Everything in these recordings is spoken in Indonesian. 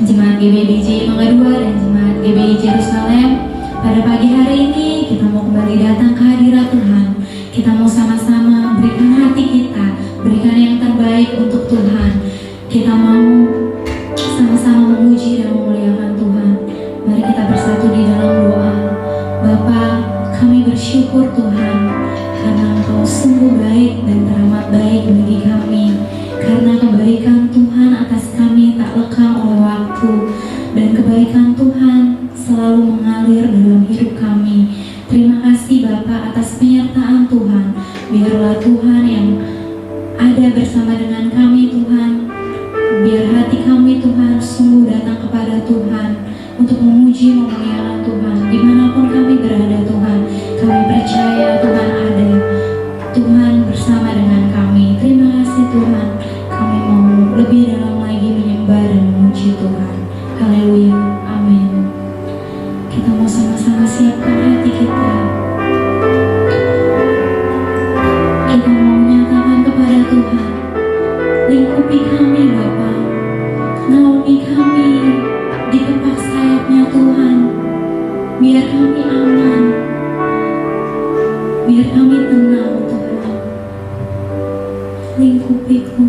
Jemaat GBDJ Mangga 2 dan Jemaat GBI Jerusalem, pada pagi hari ini kita mau kembali datang ke hadirat Tuhan. Kita mau sama-sama berikan hati kita, berikan yang terbaik untuk Tuhan. Kita mau sama-sama memuji dan memuliakan Tuhan. Mari kita bersatu di dalam doa. Bapa, kami bersyukur Tuhan, karena Engkau sungguh baik dan teramat baik bagi kami. Karena kebaikan Tuhan atas kami tak lekang oleh waktu, dan kebaikan Tuhan selalu mengalir dalam hidup kami. Terima kasih Bapa atas penyertaan Tuhan. Biarlah Tuhan yang ada bersama dengan kami Tuhan. Biar hati kami Tuhan sungguh datang kepada Tuhan untuk memuji memuliakan Tuhan. Dimanapun kami berada Tuhan, kami percaya Tuhan ada. Tuhan bersama dengan kami. Terima kasih Tuhan. Kami mau lebih dalam lagi menyembah dan memuji Tuhan. Haleluya. Amin. Kita mau sama-sama siapkan hati kita. Kita mau menyatakan kepada Tuhan, lingkupi kami Bapa, naungi kami di kepak sayapnya Tuhan. Biar kami aman, biar kami tenang Tuhan. Lingkupiku.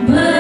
But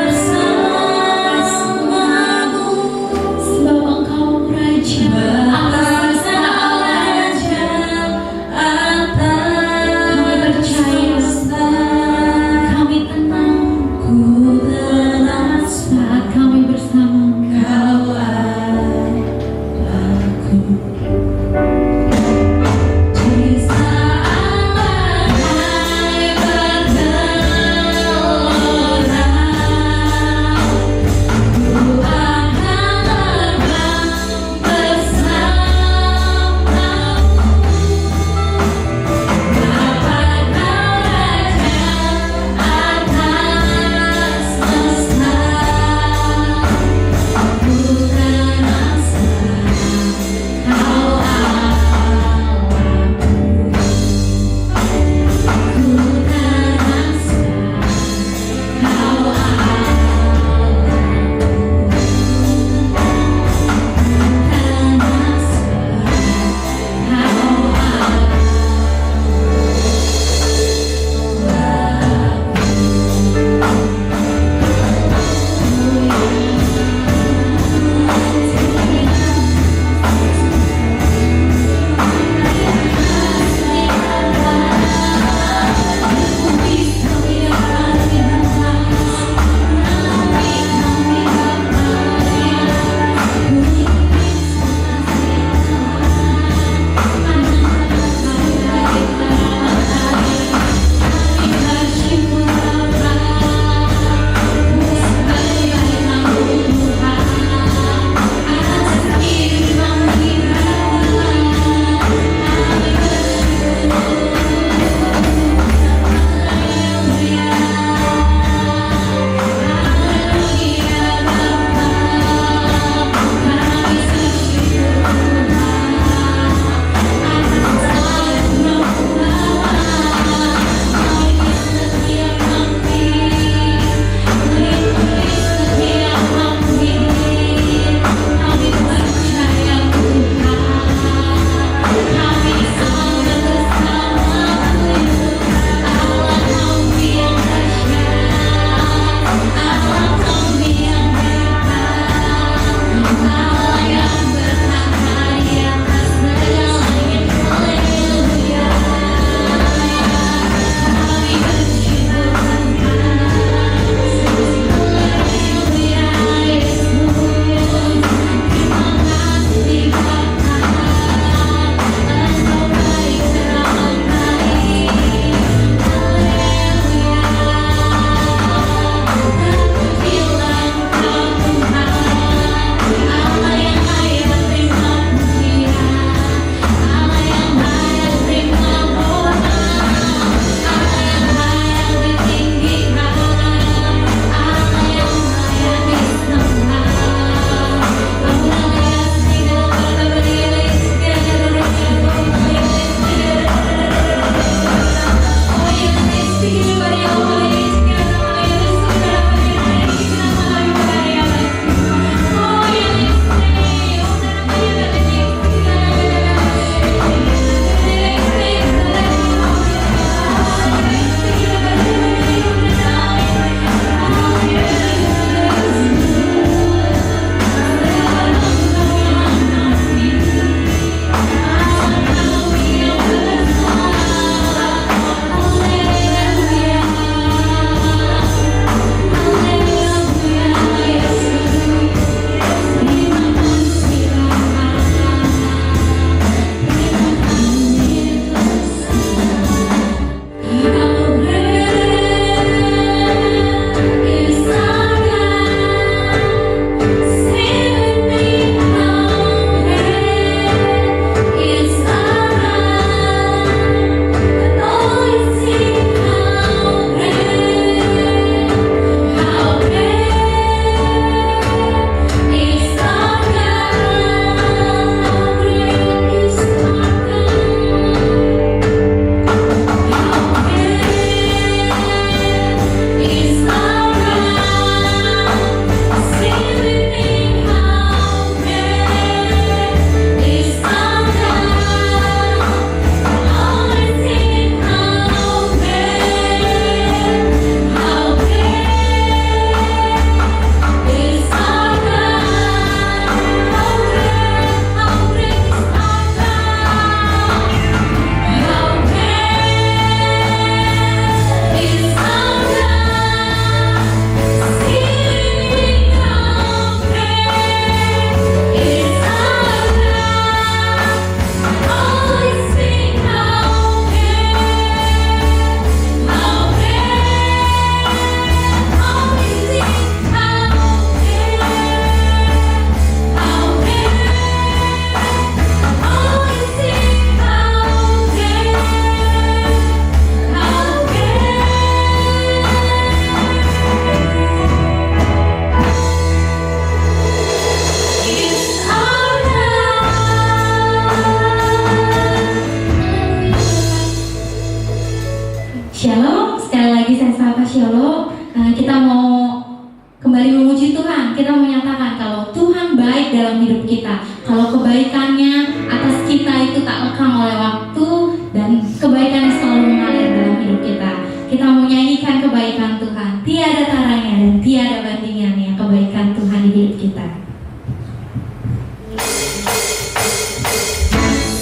kembali memuji Tuhan, kita menyatakan kalau Tuhan baik dalam hidup kita. Kalau kebaikannya atas kita itu tak lekang oleh waktu, dan kebaikannya selalu mengalir dalam hidup kita. Kita mau nyanyikan kebaikan Tuhan, tiada taranya dan tiada bandingannya kebaikan Tuhan di hidup kita.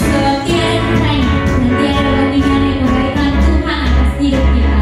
Sebab tiada taranya dan tiada bandingannya kebaikan Tuhan atas hidup kita.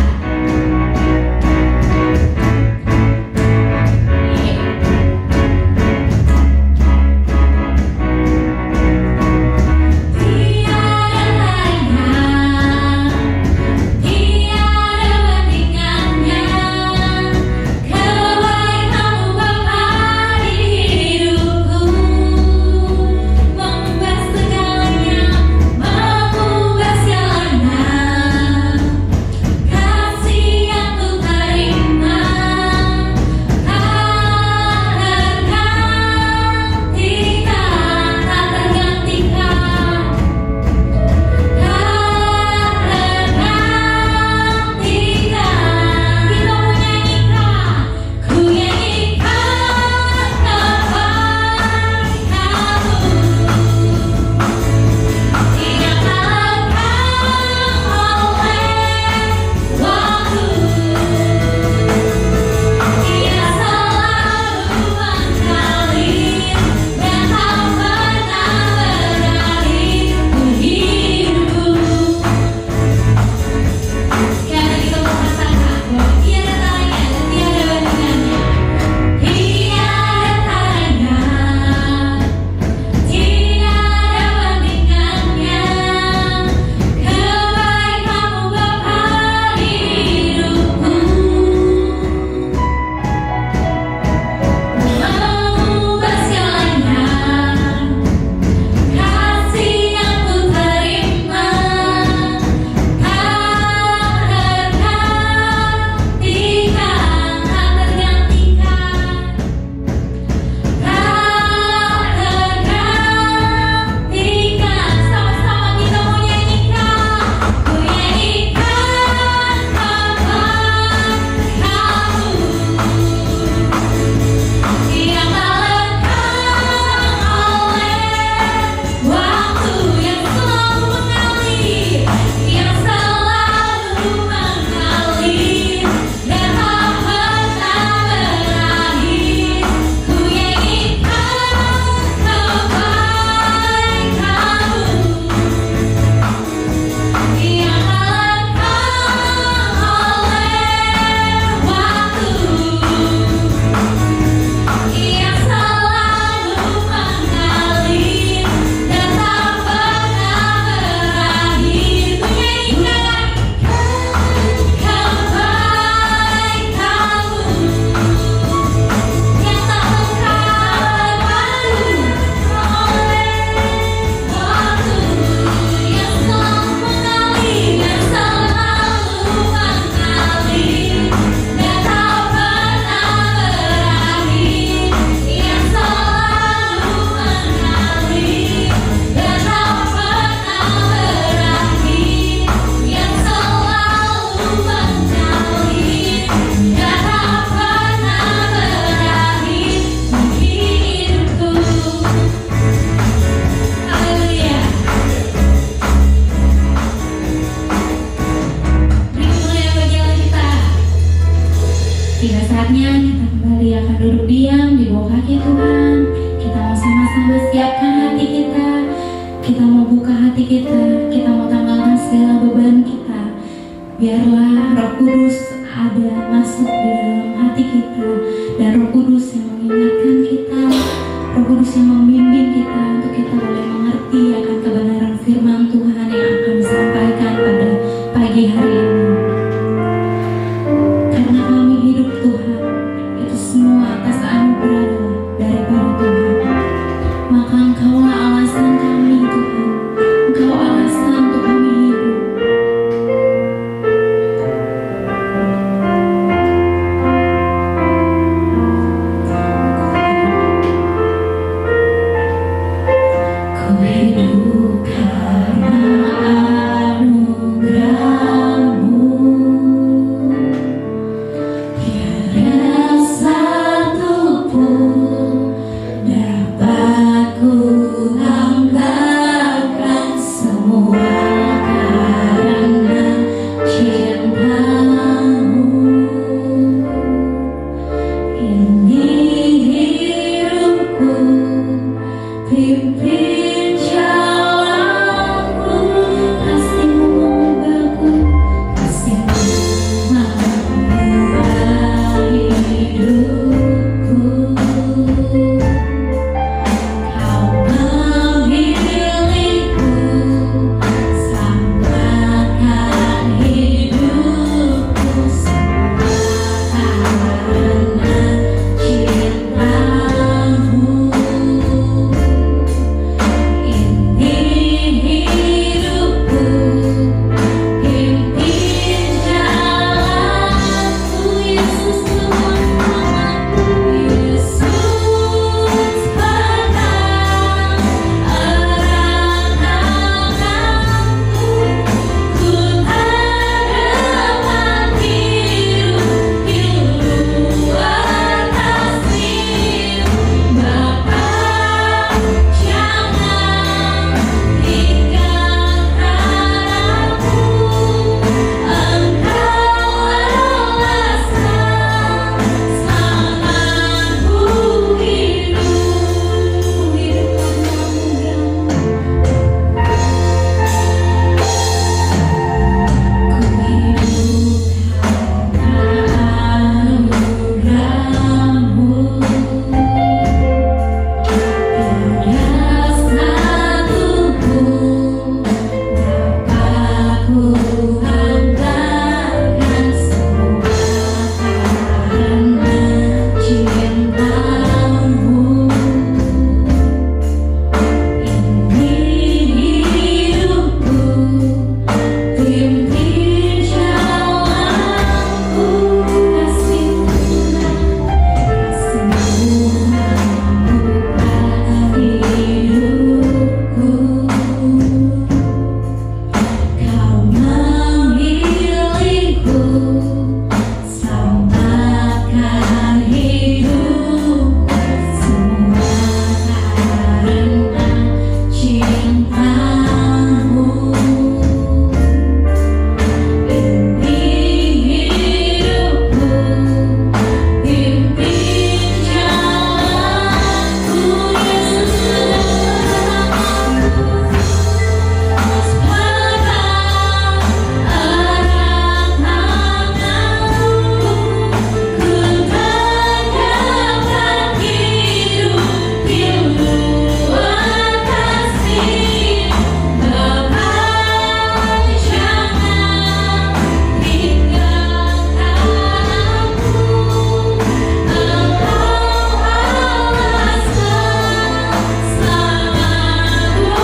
duduk diam di bawah kaki Tuhan. Kita mau sama-sama siapkan hati kita. Kita mau buka hati kita. Kita mau tanggalkan segala beban kita. Biarlah Roh Kudus ada masuk di dalam hati kita. Dan Roh Kudus yang mengingatkan kita, Roh Kudus yang membimbing kita untuk kita boleh mengerti akan kebenaran firman Tuhan yang akan disampaikan pada pagi hari ini. Karena kami hidup Tuhan, itu semua atas anugerah daripada Tuhan. Maka Engkaulah alasan kami Tuhan. Engkau alasan untuk kami hidup. Ini hidupku, pimpin jalanku, kasih-Mu mengubahku, kasih-Mu mengubah hidupku. Kau memilihku, selamatkan hidupku semua karena cinta-Mu. Ini hidupku, pimpin jalanku, Yesus Tuhanku, Yesus pegang erat tanganku, ku hadapan hidup di luar kasih-Mu. Bapa, jangan tinggalkan aku, Engkau alaskan selamanya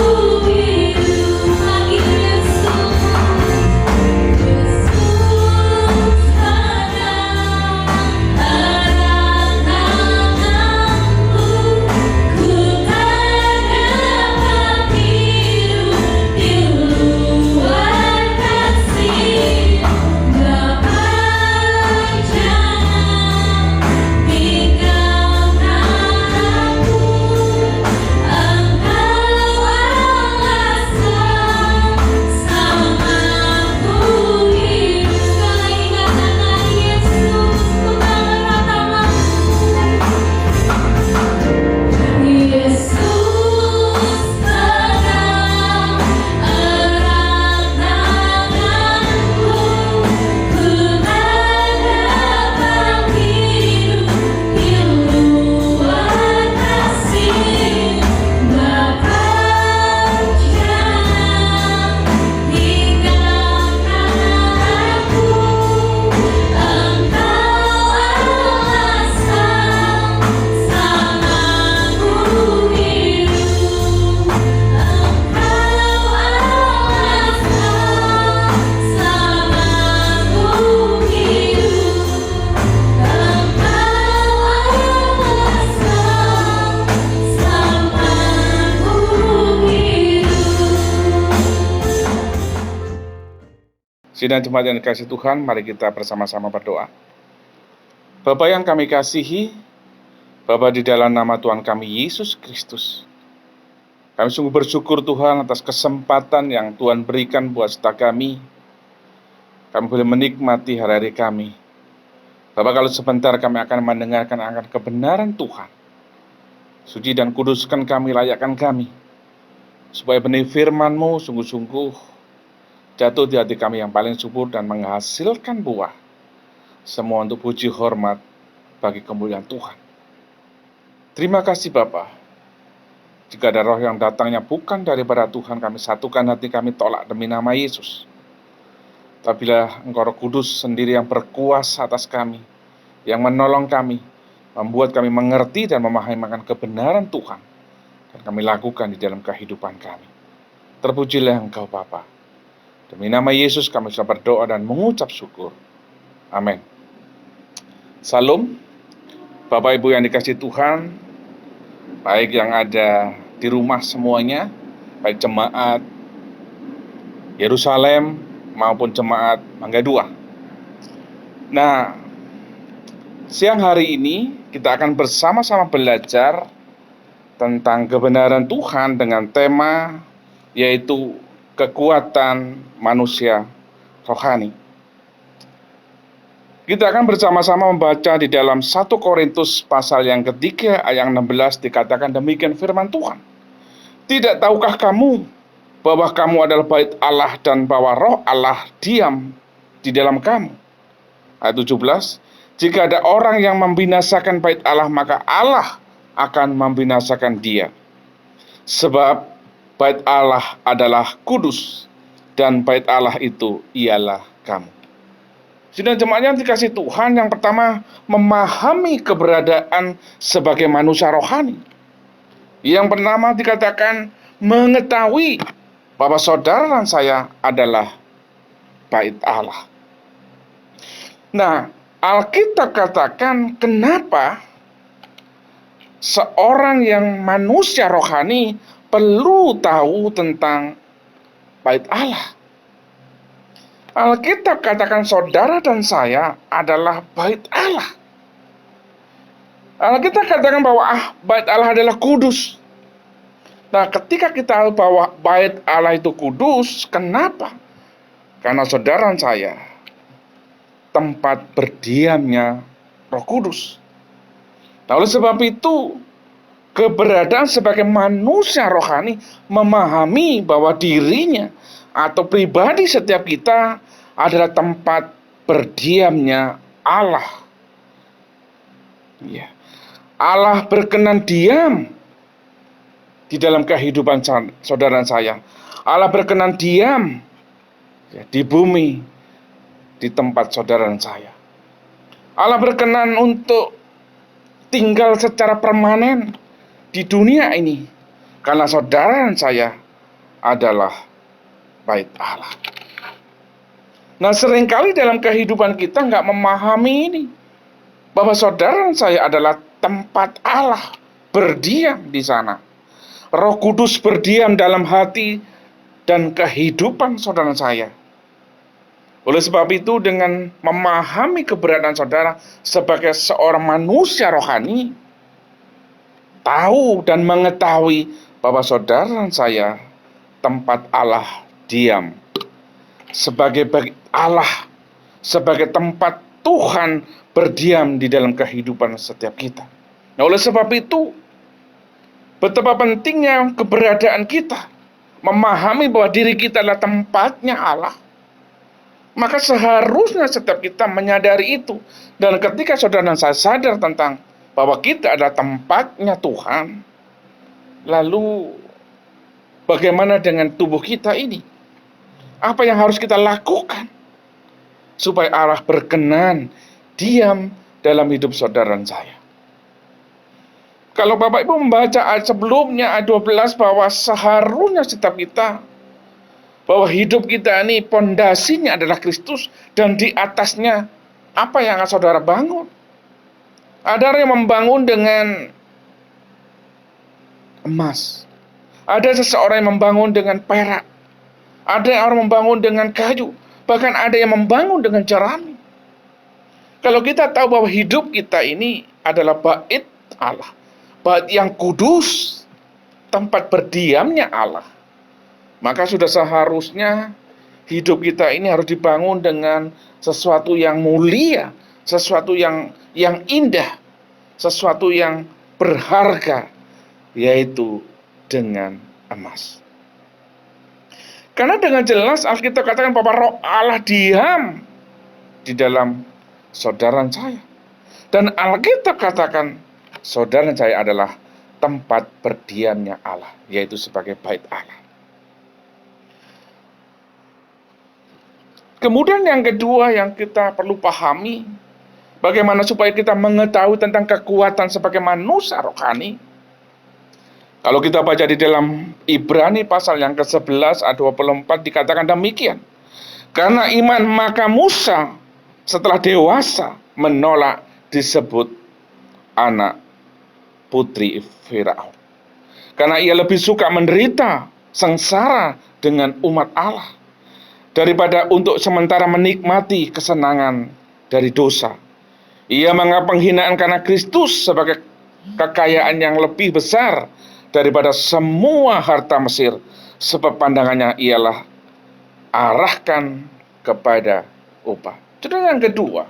Sidang jemaat yang dikasihi Tuhan, mari kita bersama-sama berdoa. Bapa yang kami kasihi, Bapa di dalam nama Tuhan kami Yesus Kristus, kami sungguh bersyukur Tuhan atas kesempatan yang Tuhan berikan buat setiap kami. Kami boleh menikmati hari-hari kami. Bapak, kalau sebentar kami akan mendengarkan akan kebenaran Tuhan, suci dan kuduskan kami, layakkan kami, supaya benih firman-Mu sungguh-sungguh jatuh di hati kami yang paling subur dan menghasilkan buah, semua untuk puji hormat bagi kemuliaan Tuhan. Terima kasih Bapa. Jika ada roh yang datangnya bukan daripada Tuhan, kami satukan hati kami, tolak demi nama Yesus. Apabila Engkau Roh Kudus sendiri yang berkuasa atas kami, yang menolong kami, membuat kami mengerti dan memahami akan kebenaran Tuhan, dan kami lakukan di dalam kehidupan kami. Terpujilah Engkau Bapa. Demi nama Yesus kami sudah berdoa dan mengucap syukur. Amin. Salam, Bapak Ibu yang dikasihi Tuhan, baik yang ada di rumah semuanya, baik jemaat Yerusalem maupun jemaat Mangga 2. Nah, siang hari ini kita akan bersama-sama belajar tentang kebenaran Tuhan dengan tema yaitu kekuatan manusia rohani. Kita akan bersama-sama membaca di dalam 1 Korintus pasal yang ketiga ayat 16, dikatakan demikian firman Tuhan. Tidak tahukah kamu bahwa kamu adalah bait Allah dan bahwa roh Allah diam di dalam kamu? Ayat 17, jika ada orang yang membinasakan bait Allah, maka Allah akan membinasakan dia. Sebab bait Allah adalah kudus, dan bait Allah itu ialah kamu. Sidang jemaat yang dikasihi Tuhan, yang pertama memahami keberadaan sebagai manusia rohani. Yang pertama dikatakan mengetahui bahwa saudara dan saya adalah bait Allah. Nah, Alkitab katakan kenapa seorang yang manusia rohani perlu tahu tentang bait Allah. Alkitab katakan saudara dan saya adalah bait Allah. Alkitab katakan bahwa bait Allah adalah kudus. Nah, ketika kita tahu bahwa bait Allah itu kudus, kenapa? Karena saudara dan saya tempat berdiamnya Roh Kudus. Nah, oleh sebab itu, keberadaan sebagai manusia rohani memahami bahwa dirinya atau pribadi setiap kita adalah tempat berdiamnya Allah. Ya. Allah berkenan diam di dalam kehidupan saudara saya. Allah berkenan diam di bumi, di tempat saudara saya. Allah berkenan untuk tinggal secara permanen di dunia ini karena saudara saya adalah bait Allah. Nah, seringkali dalam kehidupan kita nggak memahami ini, bahwa saudara saya adalah tempat Allah berdiam di sana. Roh Kudus berdiam dalam hati dan kehidupan saudara saya. Oleh sebab itu, dengan memahami keberadaan saudara sebagai seorang manusia rohani, tahu dan mengetahui bahwa saudara saya tempat Allah diam, sebagai Allah, sebagai tempat Tuhan berdiam di dalam kehidupan setiap kita. Nah, oleh sebab itu, betapa pentingnya keberadaan kita memahami bahwa diri kita adalah tempatnya Allah. Maka seharusnya setiap kita menyadari itu. Dan ketika saudara dan saya sadar tentang bahwa kita adalah tempatnya Tuhan, lalu bagaimana dengan tubuh kita ini? Apa yang harus kita lakukan supaya Allah berkenan diam dalam hidup saudara dan saya? Kalau Bapak Ibu membaca ayat sebelumnya, ayat 12, bahwa seharusnya setiap kita, bahwa hidup kita ini pondasinya adalah Kristus, dan di atasnya apa yang akan saudara bangun? Ada yang membangun dengan emas, ada seseorang yang membangun dengan perak, ada orang membangun dengan kayu, bahkan ada yang membangun dengan jerami. Kalau kita tahu bahwa hidup kita ini adalah bait Allah, bait yang kudus, tempat berdiamnya Allah, maka sudah seharusnya hidup kita ini harus dibangun dengan sesuatu yang mulia, sesuatu yang indah, sesuatu yang berharga, yaitu dengan emas. Karena dengan jelas Alkitab katakan bahwa Roh Allah diam di dalam saudara saya. Dan Alkitab katakan saudara saya adalah tempat berdiamnya Allah, yaitu sebagai bait Allah. Kemudian yang kedua yang kita perlu pahami, bagaimana supaya kita mengetahui tentang kekuatan sebagai manusia rohani. Kalau kita baca di dalam Ibrani pasal yang ke-11 ayat 24 dikatakan demikian. Karena iman maka Musa setelah dewasa menolak disebut anak putri Firaun. Karena ia lebih suka menderita sengsara dengan umat Allah daripada untuk sementara menikmati kesenangan dari dosa. Ia menganggap penghinaan karena Kristus sebagai kekayaan yang lebih besar daripada semua harta Mesir, sebab pandangannya ialah arahkan kepada upah. Jadi yang kedua,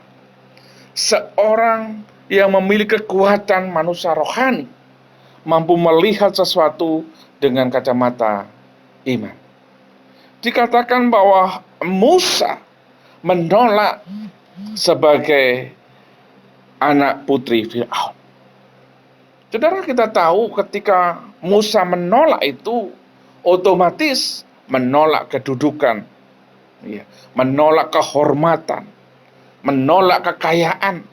seorang yang memiliki kekuatan manusia rohani mampu melihat sesuatu dengan kacamata iman. Dikatakan bahwa Musa menolak sebagai anak putri Firaun. Saudara, kita tahu ketika Musa menolak itu, otomatis menolak kedudukan, menolak kehormatan, menolak kekayaan.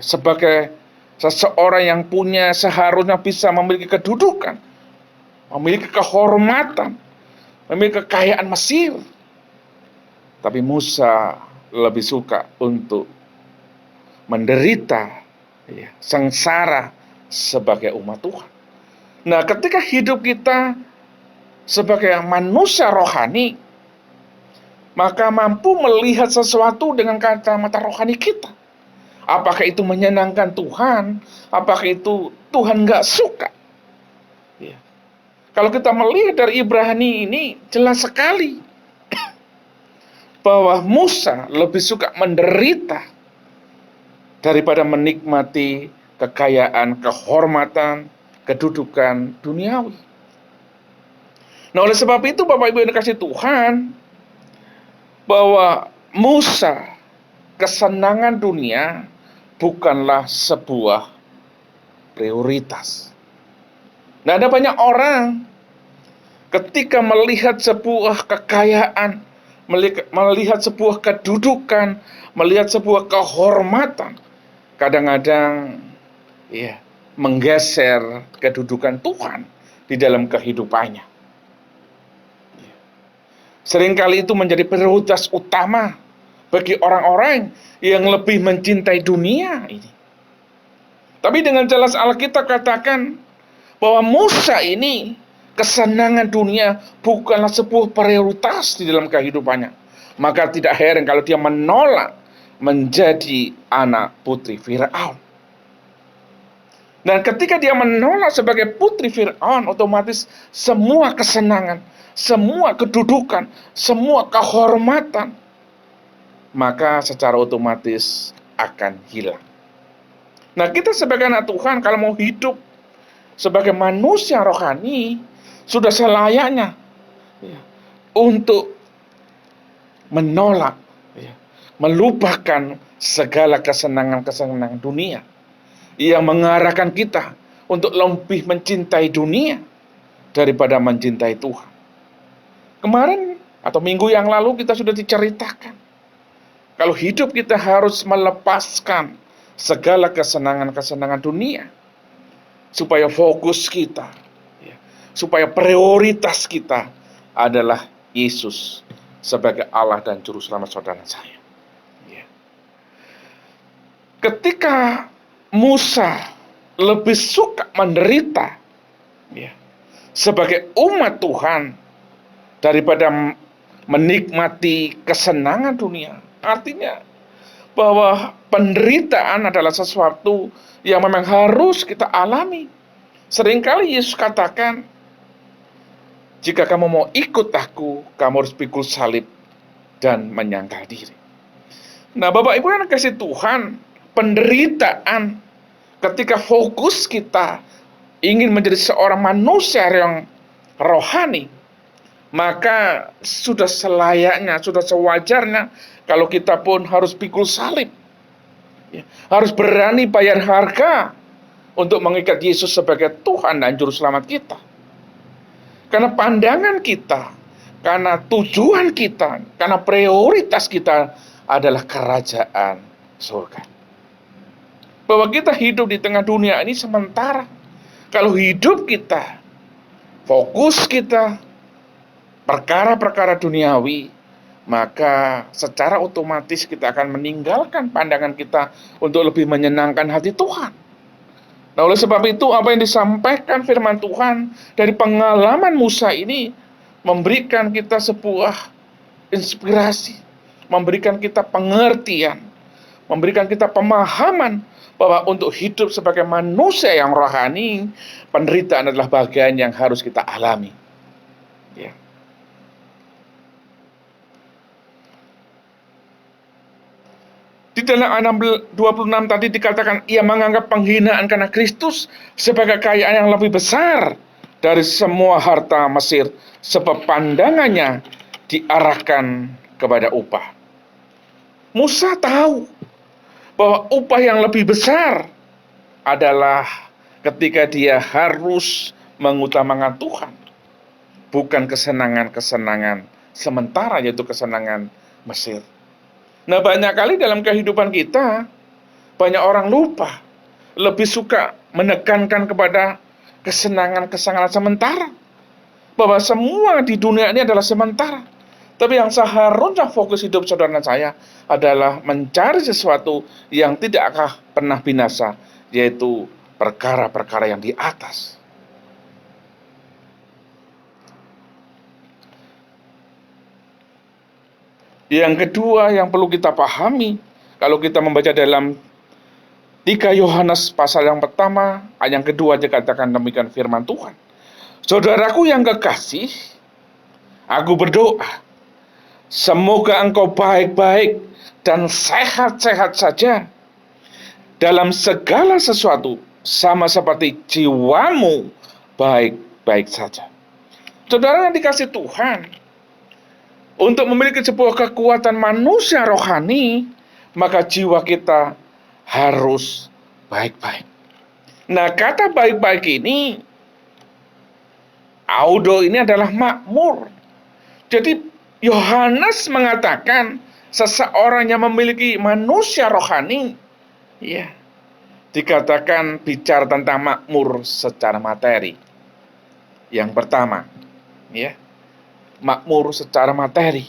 Sebagai seseorang yang seharusnya bisa memiliki kedudukan, memiliki kehormatan, memiliki kekayaan Mesir. Tapi Musa lebih suka untuk menderita, sengsara sebagai umat Tuhan. Nah, ketika hidup kita sebagai manusia rohani, maka mampu melihat sesuatu dengan kacamata rohani kita. Apakah itu menyenangkan Tuhan? Apakah itu Tuhan nggak suka? Kalau kita melihat dari Ibrani ini, jelas sekali bahwa Musa lebih suka menderita daripada menikmati kekayaan, kehormatan, kedudukan duniawi. Nah, oleh sebab itu Bapak Ibu yang dikasihi Tuhan, bahwa Musa, kesenangan dunia bukanlah sebuah prioritas. Nah, ada banyak orang ketika melihat sebuah kekayaan, melihat sebuah kedudukan, melihat sebuah kehormatan, kadang-kadang menggeser kedudukan Tuhan di dalam kehidupannya. Seringkali itu menjadi prioritas utama bagi orang-orang yang lebih mencintai dunia ini. Tapi dengan jelas Alkitab katakan bahwa Musa ini kesenangan dunia bukanlah sebuah prioritas di dalam kehidupannya. Maka tidak heran kalau dia menolak menjadi anak putri Firaun. Dan ketika dia menolak sebagai putri Firaun, otomatis semua kesenangan, semua kedudukan, semua kehormatan, maka secara otomatis akan hilang. Nah, kita sebagai anak Tuhan, kalau mau hidup sebagai manusia rohani, sudah selayaknya untuk menolak, melupakan segala kesenangan-kesenangan dunia yang mengarahkan kita untuk lebih mencintai dunia daripada mencintai Tuhan. Kemarin atau minggu yang lalu kita sudah diceritakan kalau hidup kita harus melepaskan segala kesenangan-kesenangan dunia supaya fokus kita, supaya prioritas kita adalah Yesus sebagai Allah dan Juru Selamat saudara saya. Ketika Musa lebih suka menderita sebagai umat Tuhan daripada menikmati kesenangan dunia. Artinya bahwa penderitaan adalah sesuatu yang memang harus kita alami. Seringkali Yesus katakan, jika kamu mau ikut aku, kamu harus pikul salib dan menyangkal diri. Nah, Bapak Ibu yang kasih Tuhan, penderitaan ketika fokus kita ingin menjadi seorang manusia yang rohani, maka sudah selayaknya, sudah sewajarnya kalau kita pun harus pikul salib. Ya, harus berani bayar harga untuk mengikat Yesus sebagai Tuhan dan Juru Selamat kita. Karena pandangan kita, karena tujuan kita, karena prioritas kita adalah kerajaan surga. Bahwa kita hidup di tengah dunia ini sementara. Kalau hidup kita, fokus kita, perkara-perkara duniawi, maka secara otomatis kita akan meninggalkan pandangan kita untuk lebih menyenangkan hati Tuhan. Nah, oleh sebab itu apa yang disampaikan firman Tuhan dari pengalaman Musa ini memberikan kita sebuah inspirasi, memberikan kita pengertian, memberikan kita pemahaman bahwa untuk hidup sebagai manusia yang rohani, penderitaan adalah bagian yang harus kita alami. Ya. Di dalam ayat 26 tadi dikatakan, ia menganggap penghinaan karena Kristus sebagai kekayaan yang lebih besar dari semua harta Mesir, sebab pandangannya diarahkan kepada upah. Musa tahu bahwa upah yang lebih besar adalah ketika dia harus mengutamakan Tuhan, bukan kesenangan-kesenangan sementara, yaitu kesenangan Mesir. Nah, banyak kali dalam kehidupan kita, banyak orang lupa, lebih suka menekankan kepada kesenangan-kesenangan sementara, bahwa semua di dunia ini adalah sementara. Tapi yang seharusnya fokus hidup saudara dan saya adalah mencari sesuatu yang tidak akan pernah binasa, yaitu perkara-perkara yang di atas. Yang kedua yang perlu kita pahami, kalau kita membaca dalam 3 Yohanes pasal yang pertama, ayat yang kedua dikatakan demikian firman Tuhan. Saudaraku yang kekasih, aku berdoa, semoga engkau baik-baik dan sehat-sehat saja dalam segala sesuatu, sama seperti jiwamu baik-baik saja. Saudara yang dikasih Tuhan, untuk memiliki sebuah kekuatan manusia rohani, maka jiwa kita harus baik-baik. Nah, kata baik-baik ini, audo ini adalah makmur. Jadi, Yohanes mengatakan, seseorang yang memiliki manusia rohani, ya, dikatakan bicara tentang makmur secara materi. Yang pertama, ya, makmur secara materi.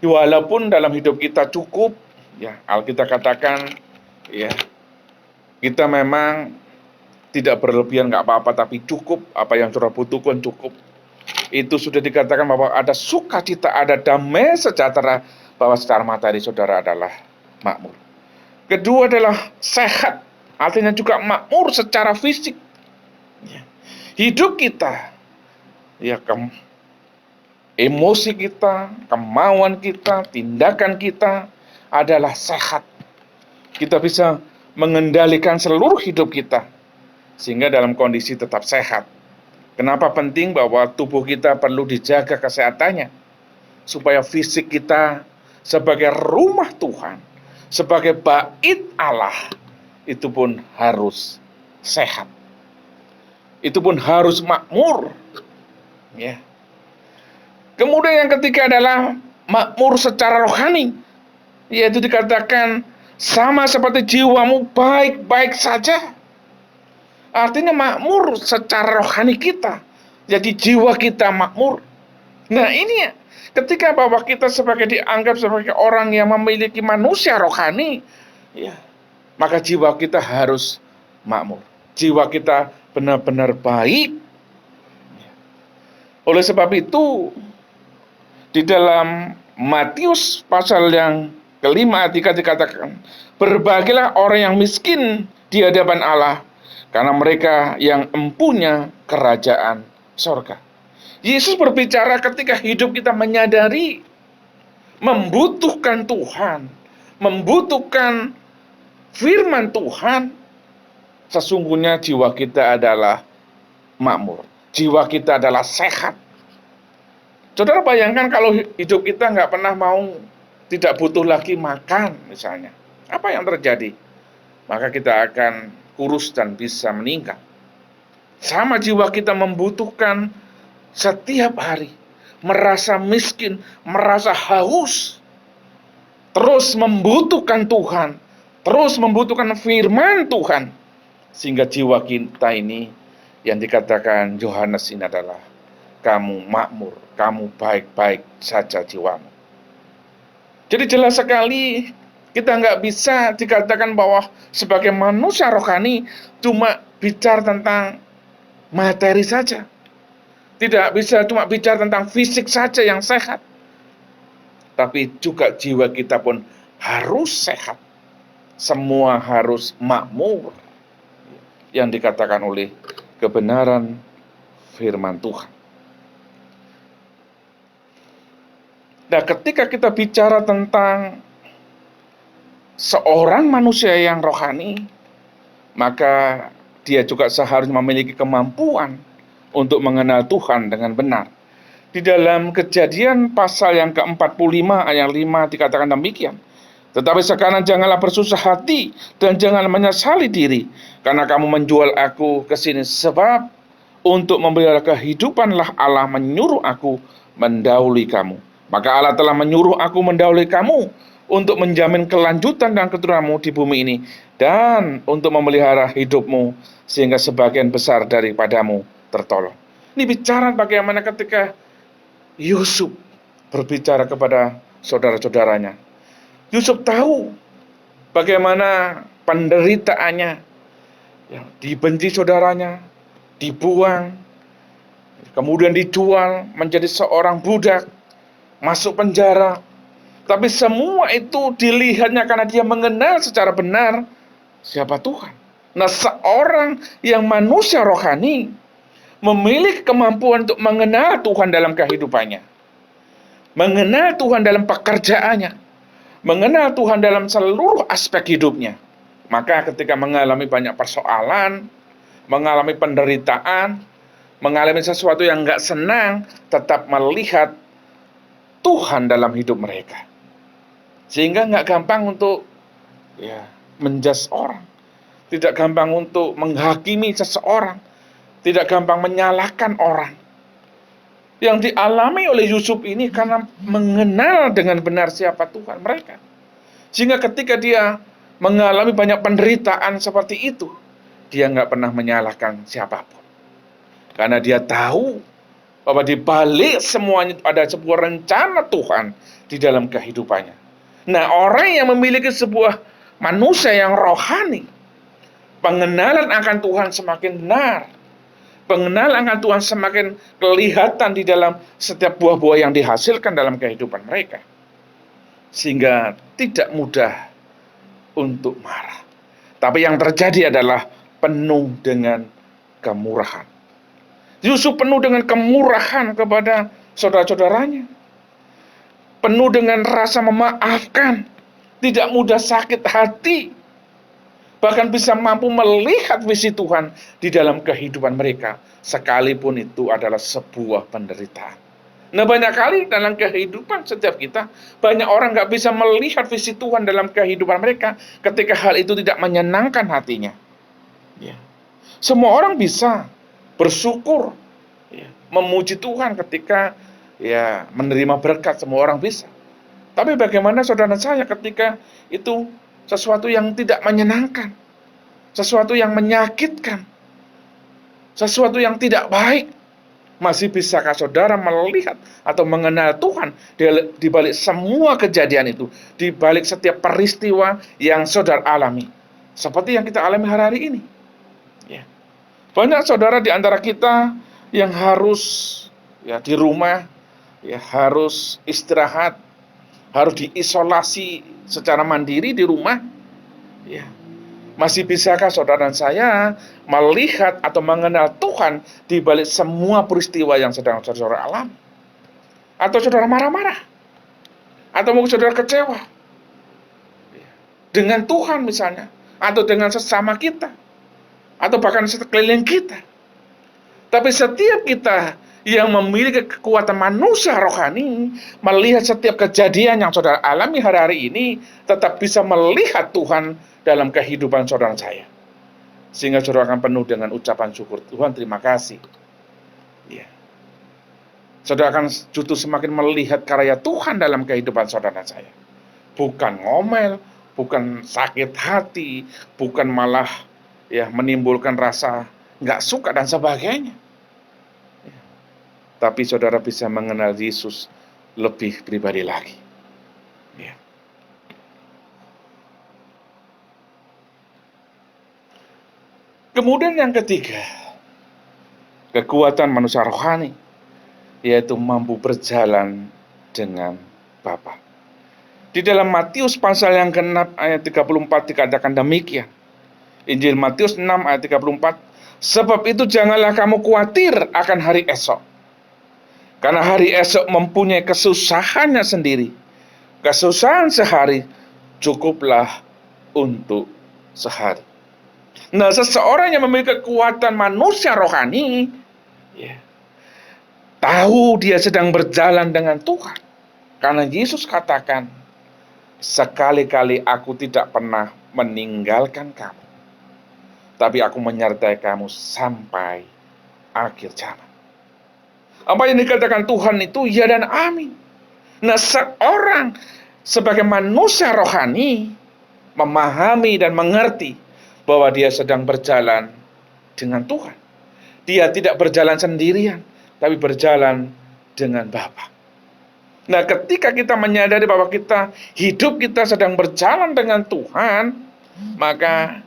Walaupun dalam hidup kita cukup, ya, Alkitab katakan, ya, kita memang tidak berlebihan, nggak apa-apa, tapi cukup apa yang saudara butuhkan cukup. Itu sudah dikatakan bahwa ada sukacita, ada damai sejahtera, bahwa secara materi saudara adalah makmur. Kedua adalah sehat, artinya juga makmur secara fisik. Ya. Hidup kita, ya, emosi kita, kemauan kita, tindakan kita adalah sehat. Kita bisa mengendalikan seluruh hidup kita sehingga dalam kondisi tetap sehat. Kenapa penting bahwa tubuh kita perlu dijaga kesehatannya? Supaya fisik kita sebagai rumah Tuhan, sebagai bait Allah, itu pun harus sehat. Itu pun harus makmur. Ya. Kemudian yang ketiga adalah makmur secara rohani, yaitu dikatakan sama seperti jiwamu baik-baik saja. Artinya makmur secara rohani kita, jadi jiwa kita makmur. Nah, ini ketika bahwa kita dianggap sebagai orang yang memiliki manusia rohani, ya, maka jiwa kita harus makmur. Jiwa kita benar-benar baik. Oleh sebab itu, di dalam Matius pasal yang kelima ayat 3 dikatakan, berbahagialah orang yang miskin di hadapan Allah, karena mereka yang empunya kerajaan sorga. Yesus berbicara ketika hidup kita menyadari, membutuhkan Tuhan, membutuhkan firman Tuhan, sesungguhnya jiwa kita adalah makmur. Jiwa kita adalah sehat. Saudara bayangkan kalau hidup kita nggak pernah tidak butuh lagi makan misalnya. Apa yang terjadi? Maka kita akan kurus dan bisa meninggal. Sama jiwa kita membutuhkan setiap hari, merasa miskin, merasa haus, terus membutuhkan Tuhan, terus membutuhkan firman Tuhan, sehingga jiwa kita ini yang dikatakan Yohanes ini adalah kamu makmur, kamu baik-baik saja jiwamu. Jadi jelas sekali kita nggak bisa dikatakan bahwa sebagai manusia rohani cuma bicara tentang materi saja. Tidak bisa cuma bicara tentang fisik saja yang sehat. Tapi juga jiwa kita pun harus sehat. Semua harus makmur. Yang dikatakan oleh kebenaran firman Tuhan. Nah, ketika kita bicara tentang seorang manusia yang rohani, maka dia juga seharusnya memiliki kemampuan untuk mengenal Tuhan dengan benar. Di dalam Kejadian pasal yang ke-45 ayat 5 dikatakan demikian. Tetapi sekarang janganlah bersusah hati dan jangan menyesali diri, karena kamu menjual aku ke sini, sebab untuk memelihara kehidupanlah Allah menyuruh aku mendahului kamu. Maka Allah telah menyuruh aku mendahului kamu untuk menjamin kelanjutan dan keturunanmu di bumi ini, dan untuk memelihara hidupmu sehingga sebagian besar daripadamu tertolong. Ini bicara bagaimana ketika Yusuf berbicara kepada saudara-saudaranya. Yusuf tahu bagaimana penderitaannya, ya, dibenci saudaranya, dibuang, kemudian dijual menjadi seorang budak, masuk penjara. Tapi semua itu dilihatnya karena dia mengenal secara benar siapa Tuhan. Nah, seorang yang manusia rohani memiliki kemampuan untuk mengenal Tuhan dalam kehidupannya, mengenal Tuhan dalam pekerjaannya, mengenal Tuhan dalam seluruh aspek hidupnya. Maka ketika mengalami banyak persoalan, mengalami penderitaan, mengalami sesuatu yang nggak senang, tetap melihat Tuhan dalam hidup mereka. Sehingga nggak gampang untuk menjudge orang, tidak gampang untuk menghakimi seseorang, tidak gampang menyalahkan orang. Yang dialami oleh Yusuf ini karena mengenal dengan benar siapa Tuhan mereka. Sehingga ketika dia mengalami banyak penderitaan seperti itu, dia nggak pernah menyalahkan siapapun. Karena dia tahu bahwa di balik semuanya ada sebuah rencana Tuhan di dalam kehidupannya. Nah, orang yang memiliki sebuah manusia yang rohani, pengenalan akan Tuhan semakin benar. Pengenalan akan Tuhan semakin kelihatan di dalam setiap buah-buah yang dihasilkan dalam kehidupan mereka. Sehingga tidak mudah untuk marah. Tapi yang terjadi adalah penuh dengan kemurahan. Yusuf penuh dengan kemurahan kepada saudara-saudaranya. Penuh dengan rasa memaafkan, tidak mudah sakit hati, bahkan bisa mampu melihat visi Tuhan di dalam kehidupan mereka, sekalipun itu adalah sebuah penderitaan. Nah, banyak kali dalam kehidupan setiap kita, banyak orang nggak bisa melihat visi Tuhan dalam kehidupan mereka ketika hal itu tidak menyenangkan hatinya. Ya. Semua orang bisa bersyukur, memuji Tuhan ketika menerima berkat, semua orang bisa. Tapi bagaimana saudara saya ketika itu sesuatu yang tidak menyenangkan, sesuatu yang menyakitkan, sesuatu yang tidak baik? Masih bisakah saudara melihat atau mengenal Tuhan di balik semua kejadian itu, di balik setiap peristiwa yang saudara alami, seperti yang kita alami hari-hari ini? Ya. Banyak saudara di antara kita yang harus di rumah, harus istirahat, harus diisolasi secara mandiri di rumah. Masih bisakah saudara dan saya melihat atau mengenal Tuhan di balik semua peristiwa yang sedang saudara alami? Atau saudara marah-marah? Atau mungkin saudara kecewa? dengan Tuhan misalnya, atau dengan sesama kita, atau bahkan sekeliling kita. Tapi setiap kita yang memiliki kekuatan manusia rohani, melihat setiap kejadian yang saudara alami hari-hari ini, tetap bisa melihat Tuhan dalam kehidupan saudara saya. Sehingga saudara akan penuh dengan ucapan syukur. Tuhan, terima kasih. Ya. Saudara akan justru semakin melihat karya Tuhan dalam kehidupan saudara saya. Bukan ngomel, bukan sakit hati, bukan malah menimbulkan rasa nggak suka dan sebagainya. Tapi saudara bisa mengenal Yesus lebih pribadi lagi. Ya. Kemudian yang ketiga, kekuatan manusia rohani, yaitu mampu berjalan dengan Bapa. Di dalam Matius pasal yang ke-6 ayat 34 dikatakan demikian. Injil Matius 6 ayat 34, sebab itu janganlah kamu khawatir akan hari esok. Karena hari esok mempunyai kesusahannya sendiri. Kesusahan sehari cukuplah untuk sehari. Nah, seseorang yang memiliki kekuatan manusia rohani, tahu dia sedang berjalan dengan Tuhan. Karena Yesus katakan, sekali-kali aku tidak pernah meninggalkan kamu, tapi aku menyertai kamu sampai akhir zaman. Apa yang dikatakan Tuhan itu ya dan amin. Nah, seorang sebagai manusia rohani memahami dan mengerti bahwa dia sedang berjalan dengan Tuhan. Dia tidak berjalan sendirian, tapi berjalan dengan Bapa. Nah, ketika kita menyadari bahwa hidup kita sedang berjalan dengan Tuhan, maka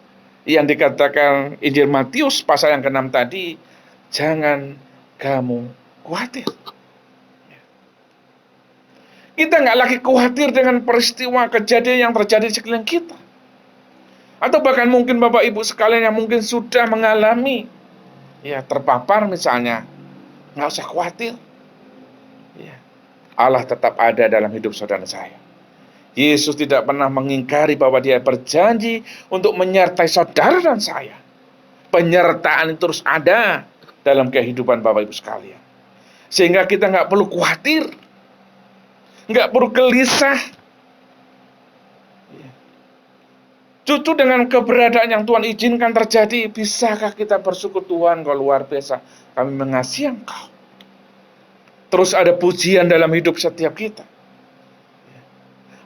yang dikatakan Injil Matius pasal yang ke-6 tadi, jangan kamu khawatir. Kita nggak lagi khawatir dengan peristiwa kejadian yang terjadi di sekeliling kita. Atau bahkan mungkin Bapak Ibu sekalian yang mungkin sudah mengalami terpapar misalnya, nggak usah khawatir. Allah tetap ada dalam hidup saudara saya. Yesus tidak pernah mengingkari bahwa dia berjanji untuk menyertai saudara dan saya. Penyertaan itu terus ada dalam kehidupan Bapak Ibu sekalian. Sehingga kita nggak perlu khawatir, nggak perlu gelisah. Justru dengan keberadaan yang Tuhan izinkan terjadi, bisakah kita bersyukur, Tuhan, kau luar biasa, kami mengasihi Engkau. Terus ada pujian dalam hidup setiap kita.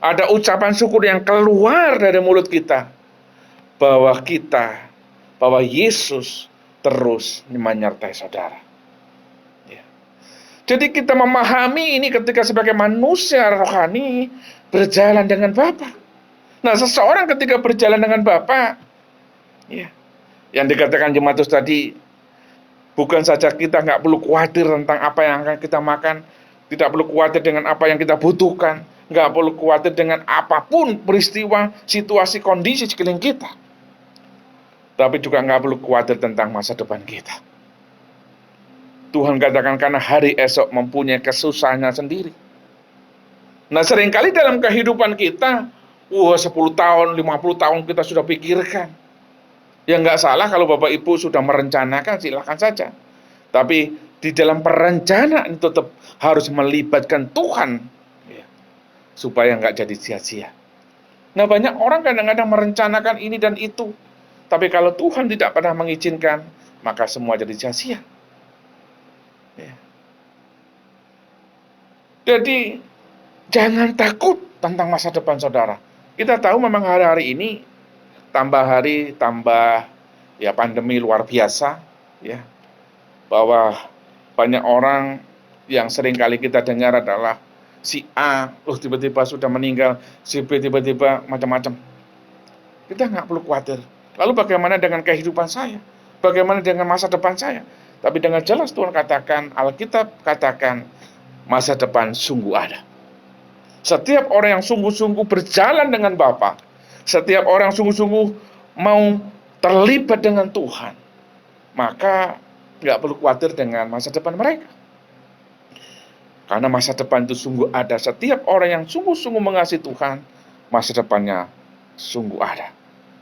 Ada ucapan syukur yang keluar dari mulut kita, bahwa Yesus terus menyertai saudara. Jadi kita memahami ini ketika sebagai manusia rohani berjalan dengan Bapa. Nah, seseorang ketika berjalan dengan Bapa, yang dikatakan Matius tadi, bukan saja kita nggak perlu khawatir tentang apa yang akan kita makan, tidak perlu khawatir dengan apa yang kita butuhkan, nggak perlu khawatir dengan apapun peristiwa, situasi, kondisi sekeliling kita. Tapi juga nggak perlu khawatir tentang masa depan kita. Tuhan katakan karena hari esok mempunyai kesusahannya sendiri. Nah, seringkali dalam kehidupan kita, 10 tahun, 50 tahun kita sudah pikirkan. Ya nggak salah kalau Bapak Ibu sudah merencanakan, silakan saja. Tapi di dalam perencanaan tetap harus melibatkan Tuhan, supaya nggak jadi sia-sia. Nah, banyak orang kadang-kadang merencanakan ini dan itu. Tapi kalau Tuhan tidak pernah mengizinkan, maka semua jadi sia-sia. Jadi, jangan takut tentang masa depan saudara. Kita tahu memang hari-hari ini tambah hari tambah pandemi luar biasa, bahwa banyak orang yang sering kali kita dengar adalah si A tiba-tiba sudah meninggal, si B tiba-tiba macam-macam. Kita nggak perlu khawatir. Lalu bagaimana dengan kehidupan saya? Bagaimana dengan masa depan saya? Tapi dengan jelas Tuhan katakan, Alkitab katakan, masa depan sungguh ada. Setiap orang yang sungguh-sungguh berjalan dengan Bapa, setiap orang yang sungguh-sungguh mau terlibat dengan Tuhan, maka nggak perlu khawatir dengan masa depan mereka. Karena masa depan itu sungguh ada. Setiap orang yang sungguh-sungguh mengasihi Tuhan, masa depannya sungguh ada.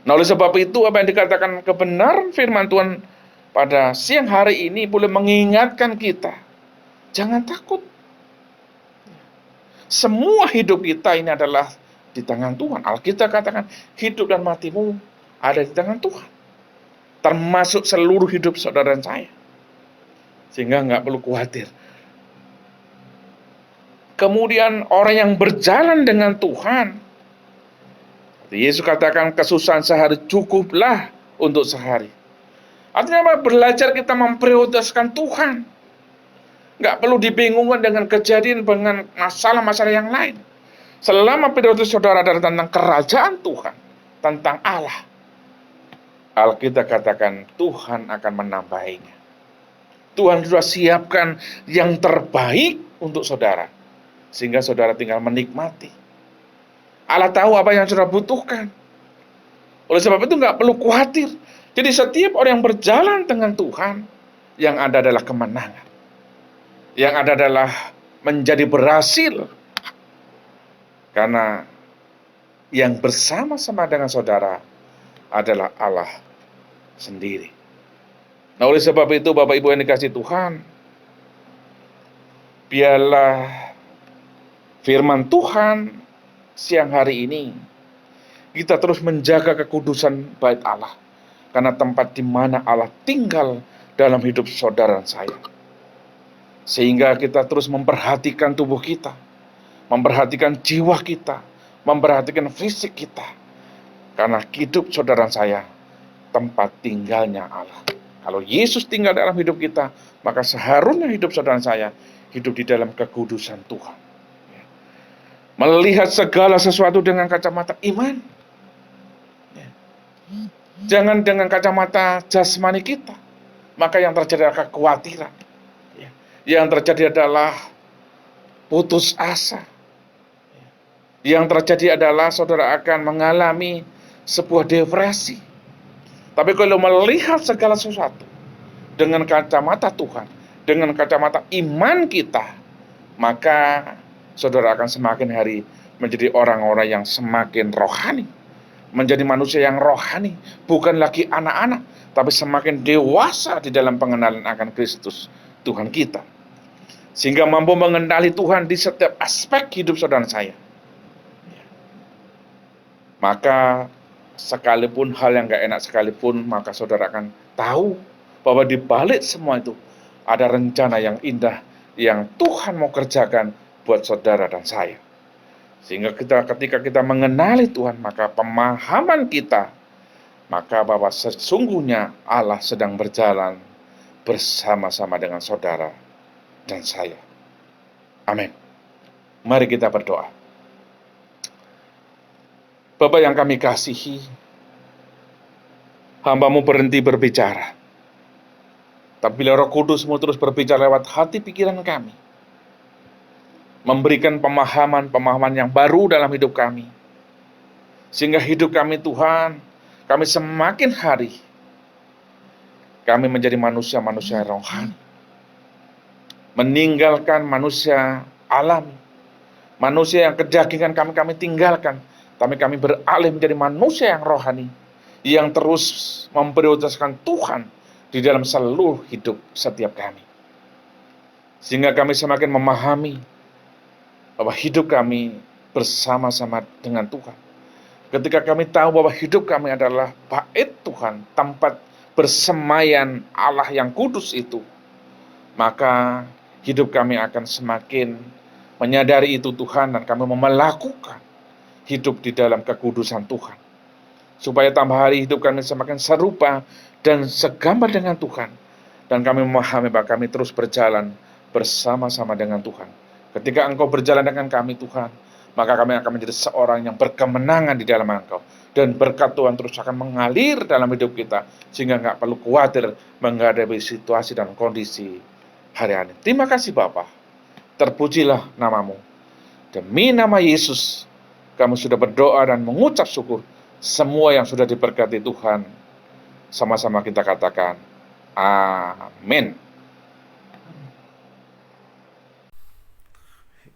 Nah, oleh sebab itu apa yang dikatakan kebenaran firman Tuhan pada siang hari ini boleh mengingatkan kita, jangan takut. Semua hidup kita ini adalah di tangan Tuhan. Alkitab katakan, hidup dan matimu ada di tangan Tuhan. Termasuk seluruh hidup saudara dan saya. Sehingga nggak perlu khawatir. Kemudian orang yang berjalan dengan Tuhan, Yesus katakan kesusahan sehari cukuplah untuk sehari. Artinya apa? Belajar kita memprioritaskan Tuhan. Nggak perlu dibingungkan dengan kejadian, dengan masalah-masalah yang lain. Selama prioritas saudara adalah tentang kerajaan Tuhan, tentang Allah, Alkitab katakan Tuhan akan menambahinya. Tuhan sudah siapkan yang terbaik untuk saudara, sehingga saudara tinggal menikmati. Allah tahu apa yang saudara butuhkan. Oleh sebab itu nggak perlu khawatir. Jadi setiap orang yang berjalan dengan Tuhan, yang ada adalah kemenangan. Yang ada adalah menjadi berhasil. Karena yang bersama-sama dengan saudara adalah Allah sendiri. Nah, oleh sebab itu Bapak Ibu yang dikasihi Tuhan, biarlah firman Tuhan siang hari ini kita terus menjaga kekudusan bait Allah. Karena tempat di mana Allah tinggal dalam hidup saudara dan saya. Sehingga kita terus memperhatikan tubuh kita, memperhatikan jiwa kita, memperhatikan fisik kita. Karena hidup saudara dan saya tempat tinggalnya Allah. Kalau Yesus tinggal dalam hidup kita, maka seharusnya hidup saudara dan saya hidup di dalam kekudusan Tuhan. Melihat segala sesuatu dengan kacamata iman. Jangan dengan kacamata jasmani kita. Maka yang terjadi adalah kekhawatiran. Yang terjadi adalah putus asa. Yang terjadi adalah saudara akan mengalami sebuah depresi. Tapi kalau melihat segala sesuatu dengan kacamata Tuhan, dengan kacamata iman kita, maka saudara akan semakin hari menjadi orang-orang yang semakin rohani. Menjadi manusia yang rohani, bukan lagi anak-anak, tapi semakin dewasa di dalam pengenalan akan Kristus, Tuhan kita. Sehingga mampu mengenali Tuhan di setiap aspek hidup saudara saya. Maka sekalipun hal yang gak enak sekalipun, maka saudara akan tahu bahwa di balik semua itu ada rencana yang indah yang Tuhan mau kerjakan buat saudara dan saya. Sehingga ketika kita mengenali Tuhan, maka pemahaman kita, maka bahwa sesungguhnya Allah sedang berjalan bersama-sama dengan saudara dan saya. Amin. Mari kita berdoa. Bapa yang kami kasihi, hamba-Mu berhenti berbicara. Tapi bila Roh Kudus-Mu terus berbicara lewat hati pikiran kami, memberikan pemahaman-pemahaman yang baru dalam hidup kami. Sehingga hidup kami Tuhan, kami semakin hari, kami menjadi manusia-manusia rohani. Meninggalkan manusia alami. Manusia yang kedagingan kami tinggalkan. Tapi kami beralih menjadi manusia yang rohani. Yang terus memprioritaskan Tuhan di dalam seluruh hidup setiap kami. Sehingga kami semakin memahami bahwa hidup kami bersama-sama dengan Tuhan. Ketika kami tahu bahwa hidup kami adalah bait Tuhan, tempat bersemaian Allah yang kudus itu, maka hidup kami akan semakin menyadari itu Tuhan, dan kami melakukan hidup di dalam kekudusan Tuhan. Supaya tambah hari hidup kami semakin serupa dan segambar dengan Tuhan. Dan kami memahami bahwa kami terus berjalan bersama-sama dengan Tuhan. Ketika Engkau berjalan dengan kami Tuhan, maka kami akan menjadi seorang yang berkemenangan di dalam Engkau. Dan berkat Tuhan terus akan mengalir dalam hidup kita, sehingga nggak perlu khawatir menghadapi situasi dan kondisi hari-hari. Terima kasih Bapa. Terpujilah nama-Mu. Demi nama Yesus, kami sudah berdoa dan mengucap syukur. Semua yang sudah diberkati Tuhan, sama-sama kita katakan, amin.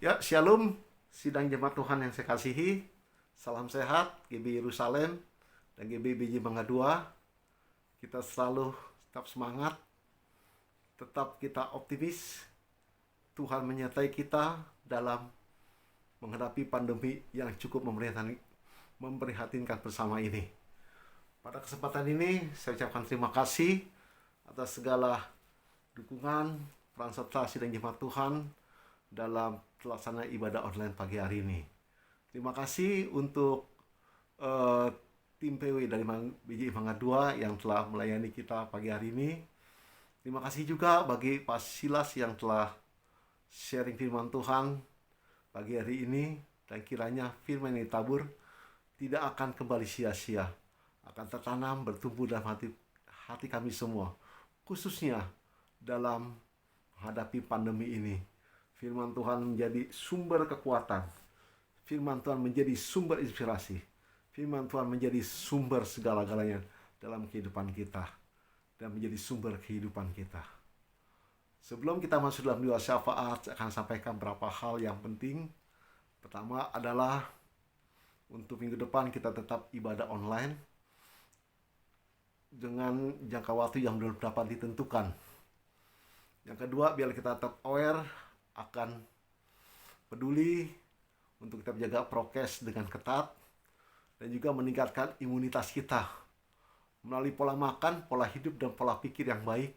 Ya, shalom, sidang jemaat Tuhan yang saya kasihi. Salam sehat GB Yerusalem dan GB BJ Mangga 2. Kita selalu tetap semangat, tetap kita optimis. Tuhan menyertai kita dalam menghadapi pandemi yang cukup memprihatinkan bersama ini. Pada kesempatan ini saya ucapkan terima kasih atas segala dukungan, peran serta sidang jemaat Tuhan dalam pelaksanaan ibadah online pagi hari ini. Terima kasih untuk tim PW dari BJ Mangga 2 yang telah melayani kita pagi hari ini. Terima kasih juga bagi Pak Silas yang telah sharing firman Tuhan pagi hari ini, dan kiranya firman yang ditabur tidak akan kembali sia-sia, akan tertanam bertumbuh dalam hati kami semua, khususnya dalam menghadapi pandemi ini. Firman Tuhan menjadi sumber kekuatan, firman Tuhan menjadi sumber inspirasi, firman Tuhan menjadi sumber segala-galanya dalam kehidupan kita dan menjadi sumber kehidupan kita. Sebelum kita masuk dalam doa syafaat, saya akan sampaikan beberapa hal yang penting. Pertama adalah untuk minggu depan kita tetap ibadah online dengan jangka waktu yang belum dapat ditentukan. Yang kedua, biar kita tetap aware akan peduli untuk kita menjaga prokes dengan ketat dan juga meningkatkan imunitas kita melalui pola makan, pola hidup, dan pola pikir yang baik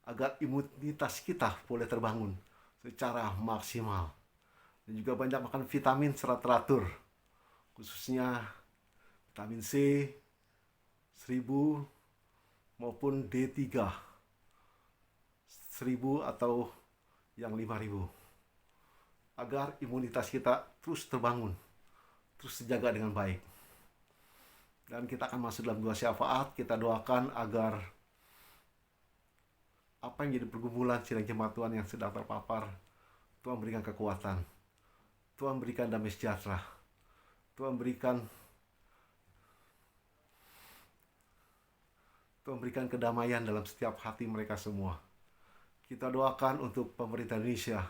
agar imunitas kita boleh terbangun secara maksimal. Dan juga banyak makan vitamin secara teratur, khususnya vitamin C 1000 maupun D3 1000 atau yang 5000, agar imunitas kita terus terbangun, terus terjaga dengan baik. Dan kita akan masuk dalam doa syafaat. Kita doakan agar apa yang jadi pergumulan sidang jemaat Tuhan yang sedang terpapar, Tuhan berikan kekuatan, Tuhan berikan damai sejahtera, Tuhan berikan kedamaian dalam setiap hati mereka semua. Kita doakan untuk pemerintah Indonesia,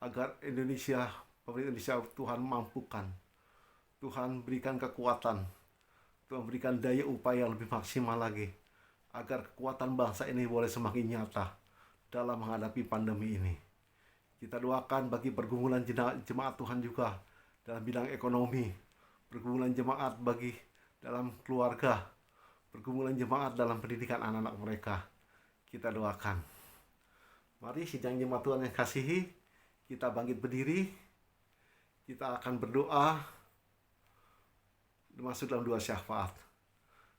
agar pemerintah Indonesia Tuhan mampukan, Tuhan berikan kekuatan, Tuhan berikan daya upaya lebih maksimal lagi, agar kekuatan bangsa ini boleh semakin nyata dalam menghadapi pandemi ini. Kita doakan bagi pergumulan jemaat Tuhan juga dalam bidang ekonomi, pergumulan jemaat bagi dalam keluarga, pergumulan jemaat dalam pendidikan anak-anak mereka. Kita doakan. Mari sidang jemaat Tuhan yang kasihi, kita bangkit berdiri. Kita akan berdoa masuk dalam doa syafaat.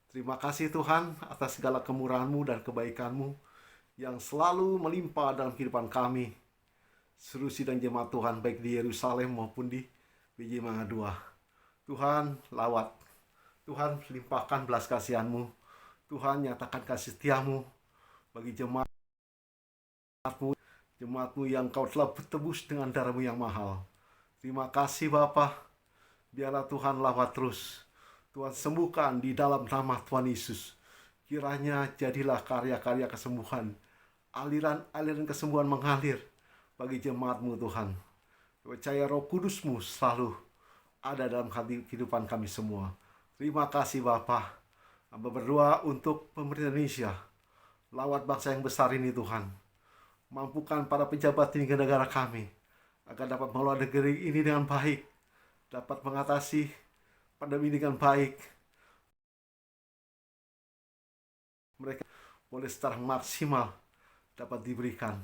Terima kasih Tuhan atas segala kemurahan-Mu dan kebaikan-Mu yang selalu melimpah dalam kehidupan kami, seluruh sidang jemaat Tuhan baik di Yerusalem maupun di BJ Mangga 2. Tuhan lawat, Tuhan limpahkan belas kasihan-Mu, Tuhan nyatakan kasih setia-Mu bagi jemaat-Mu yang Kau telah tebus dengan darah-Mu yang mahal. Terima kasih Bapa, biarlah Tuhan lawat terus, Tuhan sembuhkan di dalam nama Tuhan Yesus. Kiranya jadilah karya-karya kesembuhan, aliran-aliran kesembuhan mengalir bagi jemaat-Mu Tuhan. Percaya Roh Kudus-Mu selalu ada dalam hati kehidupan kami semua. Terima kasih Bapa. Hamba berdoa untuk pemerintah Indonesia, lawat bangsa yang besar ini Tuhan. Mampukan para pejabat tinggi negara kami agar dapat mengelola negeri ini dengan baik, dapat mengatasi pandemi dengan baik. Mereka boleh secara maksimal dapat diberikan.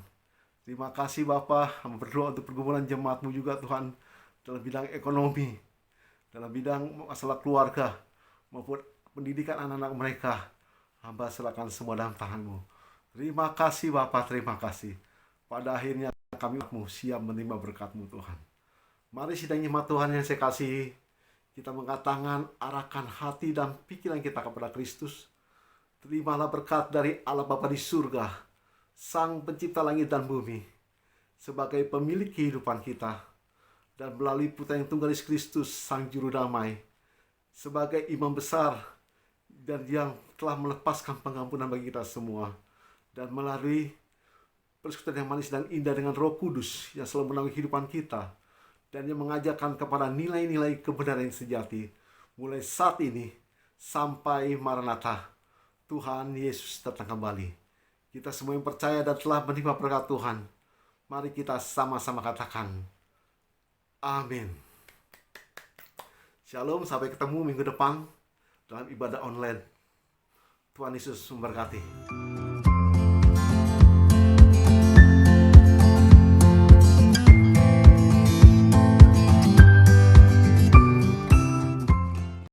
Terima kasih Bapa. Hamba berdoa untuk pergumulan jemaat-Mu juga Tuhan dalam bidang ekonomi, dalam bidang masalah keluarga maupun pendidikan anak-anak mereka. Hamba serahkan semua dalam tangan-Mu. Terima kasih Bapa, terima kasih. Pada akhirnya kami siap menerima berkat-Mu Tuhan. Mari sidang jemaat Tuhan yang saya kasihi, kita mengangkat tangan, arahkan hati dan pikiran kita kepada Kristus. Terimalah berkat dari Allah Bapa di surga, Sang Pencipta langit dan bumi, sebagai pemilik kehidupan kita, dan melalui Putra yang tunggal Yesus Kristus, Sang Juru Damai, sebagai imam besar dan yang telah melepaskan pengampunan bagi kita semua, dan melalui persekutuan yang manis dan indah dengan Roh Kudus yang selalu menaungi kehidupan kita, dan yang mengajarkan kepada nilai-nilai kebenaran yang sejati mulai saat ini sampai Maranatha, Tuhan Yesus datang kembali. Kita semua yang percaya dan telah menerima berkat Tuhan, mari kita sama-sama katakan amin. Shalom, sampai ketemu minggu depan dalam ibadah online. Tuhan Yesus memberkati.